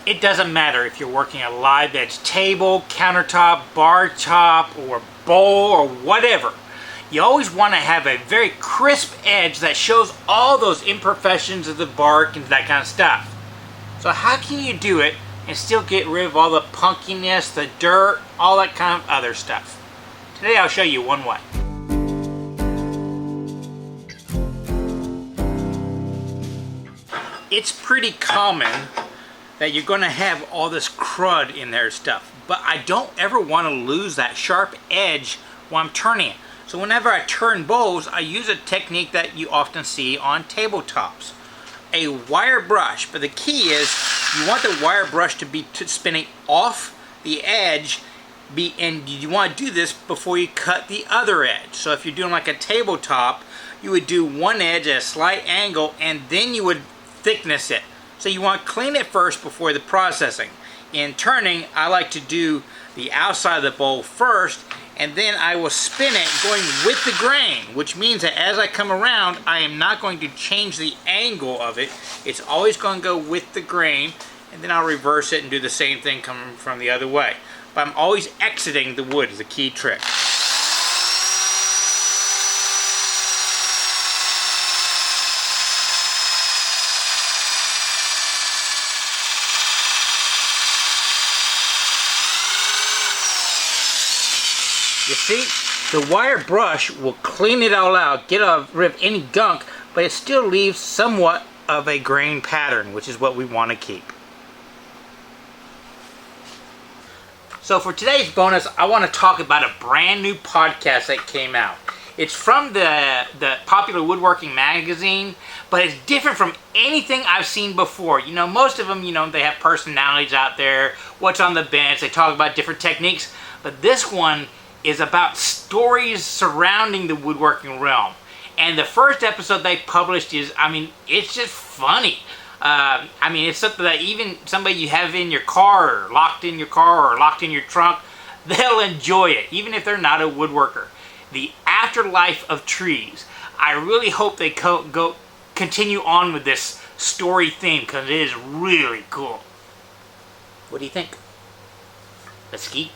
It doesn't matter if you're working a live edge table, countertop, bar top, or bowl, or whatever. You always want to have a very crisp edge that shows all those imperfections of the bark and that kind of stuff. So how can you do it and still get rid of all the punkiness, the dirt, all that kind of other stuff? Today I'll show you one way. It's pretty common that you're going to have all this crud in there stuff, but I don't ever want to lose that sharp edge while I'm turning it. So whenever I turn bowls, I use a technique that you often see on tabletops. A wire brush, but the key is you want the wire brush to be spinning off the edge, and you want to do this before you cut the other edge. So if you're doing like a tabletop, you would do one edge at a slight angle and then you would thickness it. So you want to clean it first before the processing. In turning, I like to do the outside of the bowl first, and then I will spin it going with the grain, which means that as I come around, I am not going to change the angle of it. It's always going to go with the grain, and then I'll reverse it and do the same thing coming from the other way. But I'm always exiting the wood is the key trick. You see, the wire brush will clean it all out, get rid of any gunk, but it still leaves somewhat of a grain pattern, which is what we want to keep. So for today's bonus, I want to talk about a brand new podcast that came out. It's from the Popular Woodworking magazine, but it's different from anything I've seen before. You know, most of them, they have personalities out there, what's on the bench, they talk about different techniques, but this one is about stories surrounding the woodworking realm. And the first episode they published is, it's just funny. It's something that even somebody you have in your car, or locked in your car, or locked in your trunk, they'll enjoy it, even if they're not a woodworker. The Afterlife of Trees. I really hope they continue on with this story theme, because it is really cool. What do you think? Let's keep